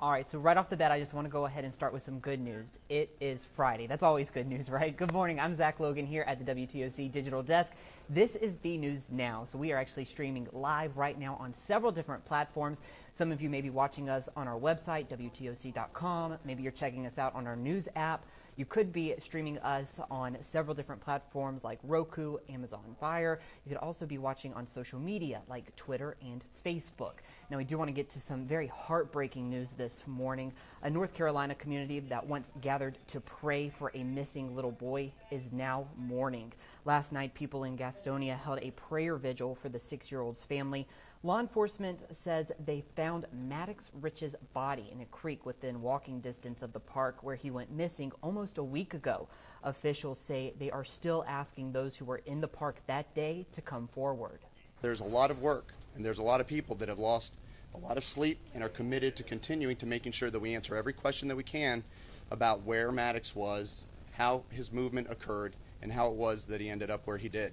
All right, so right off the bat, I just want to go ahead and start with some good news. It is Friday. That's always good news, right? Good morning. I'm Zach Logan here at the WTOC Digital Desk. This is the news now. So we are actually streaming live right now on several different platforms. Some of you may be watching us on our website, WTOC.com. Maybe you're checking us out on our news app. You could be streaming us on several different platforms like Roku, Amazon Fire. You could also be watching on social media like Twitter and Facebook. Now, we do want to get to some very heartbreaking news this morning. A North Carolina community that once gathered to pray for a missing little boy is now mourning. Last night, people in Gastonia held a prayer vigil for the 6-year-old's family. Law enforcement says they found Maddox Rich's body in a creek within walking distance of the park where he went missing almost a week ago. Officials say they are still asking those who were in the park that day to come forward. There's a lot of work and there's a lot of people that have lost a lot of sleep and are committed to continuing to making sure that we answer every question that we can about where Maddox was, how his movement occurred, and how it was that he ended up where he did.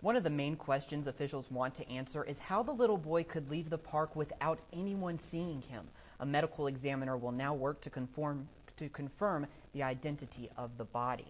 One of the main questions officials want to answer is how the little boy could leave the park without anyone seeing him. A medical examiner will now work to confirm the identity of the body.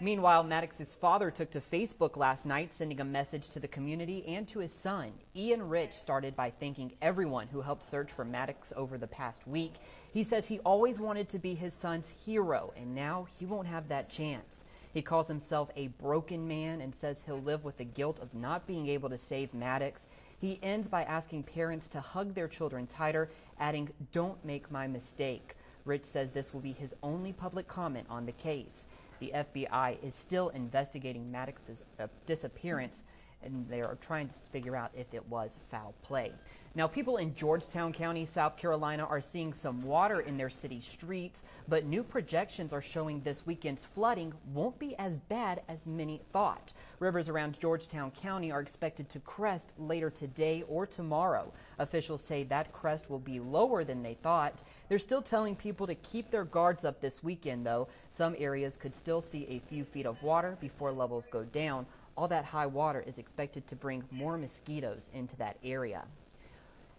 Meanwhile, Maddox's father took to Facebook last night, sending a message to the community and to his son. Ian Rich started by thanking everyone who helped search for Maddox over the past week. He says he always wanted to be his son's hero, and now he won't have that chance. He calls himself a broken man and says he'll live with the guilt of not being able to save Maddox. He ends by asking parents to hug their children tighter, adding, "Don't make my mistake." Rich says this will be his only public comment on the case. The FBI is still investigating Maddox's disappearance, and they are trying to figure out if it was foul play. Now, people in Georgetown County, South Carolina, are seeing some water in their city streets, but new projections are showing this weekend's flooding won't be as bad as many thought. Rivers around Georgetown County are expected to crest later today or tomorrow. Officials say that crest will be lower than they thought. They're still telling people to keep their guards up this weekend, though. Some areas could still see a few feet of water before levels go down. All that high water is expected to bring more mosquitoes into that area.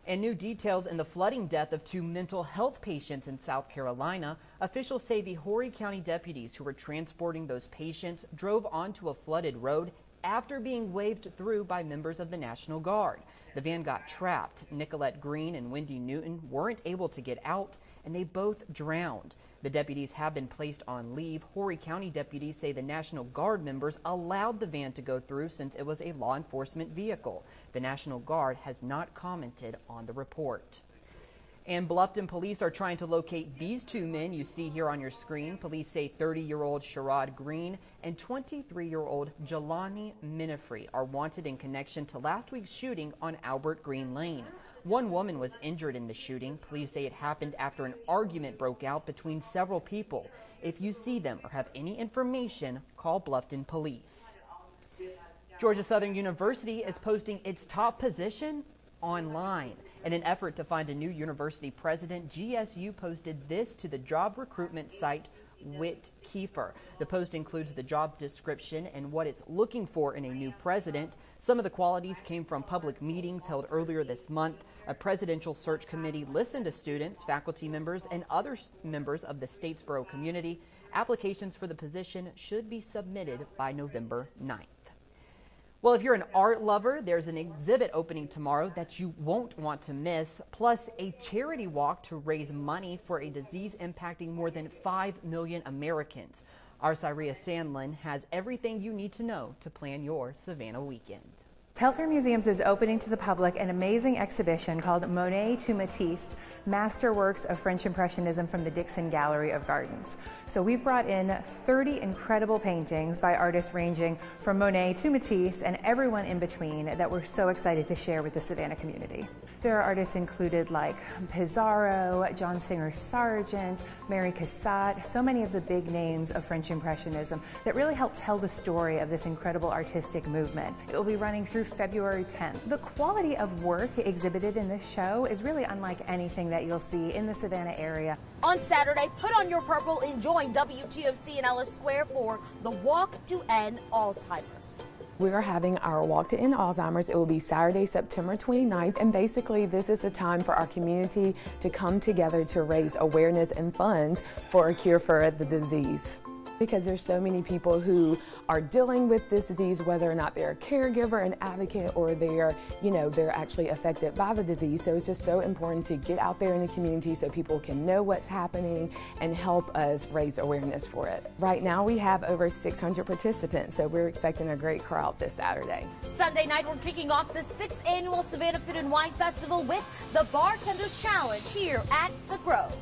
And new details in the flooding death of 2 mental health patients in South Carolina. Officials say the Horry County deputies who were transporting those patients drove onto a flooded road after being waved through by members of the National Guard. The van got trapped. Nicolette Green and Wendy Newton weren't able to get out, and they both drowned. The deputies have been placed on leave. Horry County deputies say the National Guard members allowed the van to go through since it was a law enforcement vehicle. The National Guard has not commented on the report. And Bluffton police are trying to locate these 2 men you see here on your screen. Police say 30-year-old Sherrod Green and 23-year-old Jelani Minifree are wanted in connection to last week's shooting on Albert Green Lane. One woman was injured in the shooting. Police say it happened after an argument broke out between several people. If you see them or have any information, call Bluffton Police. Georgia Southern University is posting its top position online. In an effort to find a new university president, GSU posted this to the job recruitment site Whit-Kiefer. The post includes the job description and what it's looking for in a new president. Some of the qualities came from public meetings held earlier this month. A presidential search committee listened to students, faculty members, and other members of the Statesboro community. Applications for the position should be submitted by November 9th. Well, if you're an art lover, there's an exhibit opening tomorrow that you won't want to miss, plus a charity walk to raise money for a disease impacting more than 5 million Americans. Our Syria Sandlin has everything you need to know to plan your Savannah weekend. Telfair Museums is opening to the public an amazing exhibition called Monet to Matisse, Masterworks of French Impressionism from the Dixon Gallery of Gardens. So we've brought in 30 incredible paintings by artists ranging from Monet to Matisse and everyone in between that we're so excited to share with the Savannah community. There are artists included like Pissarro, John Singer Sargent, Mary Cassatt, so many of the big names of French Impressionism that really help tell the story of this incredible artistic movement. It will be running through February 10th. The quality of work exhibited in this show is really unlike anything that you'll see in the Savannah area. On Saturday, put on your purple and join WTOC in Ellis Square for the Walk to End Alzheimer's. We are having our Walk to End Alzheimer's. It will be Saturday, September 29th, and basically this is a time for our community to come together to raise awareness and funds for a cure for the disease. Because there's so many people who are dealing with this disease, whether or not they're a caregiver, an advocate, or they're actually affected by the disease. So it's just so important to get out there in the community so people can know what's happening and help us raise awareness for it. Right now we have over 600 participants, so we're expecting a great crowd this Saturday. Sunday night, we're kicking off the 6th annual Savannah Food and Wine Festival with the Bartenders Challenge here at The Grove.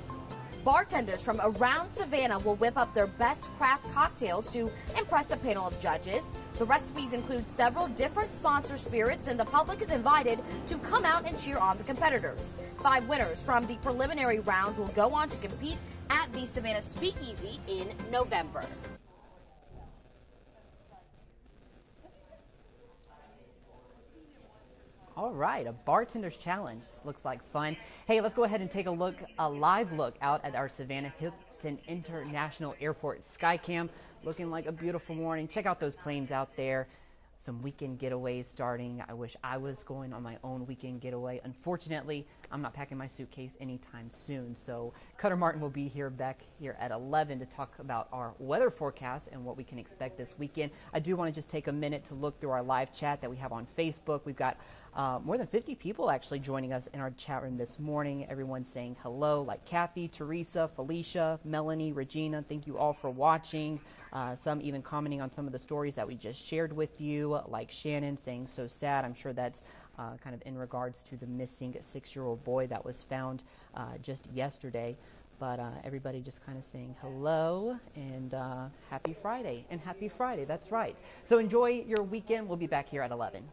Bartenders from around Savannah will whip up their best craft cocktails to impress a panel of judges. The recipes include several different sponsor spirits, and the public is invited to come out and cheer on the competitors. 5 winners from the preliminary rounds will go on to compete at the Savannah Speakeasy in November. All right, a bartender's challenge. Looks like fun. Hey, let's go ahead and take a live look out at our Savannah Hilton International Airport Skycam. Looking like a beautiful morning. Check out those planes out there. Some weekend getaways starting. I wish I was going on my own weekend getaway. Unfortunately, I'm not packing my suitcase anytime soon. So Cutter Martin will be back here at 11 to talk about our weather forecast and what we can expect this weekend. I do want to just take a minute to look through our live chat that we have on Facebook. We've got more than 50 people actually joining us in our chat room this morning. Everyone's saying hello, like Kathy, Teresa, Felicia, Melanie, Regina. Thank you all for watching. Some even commenting on some of the stories that we just shared with you, like Shannon saying so sad. I'm sure that's kind of in regards to the missing 6-year-old boy that was found just yesterday. But everybody just kind of saying hello and happy Friday. And happy Friday, that's right. So enjoy your weekend. We'll be back here at 11.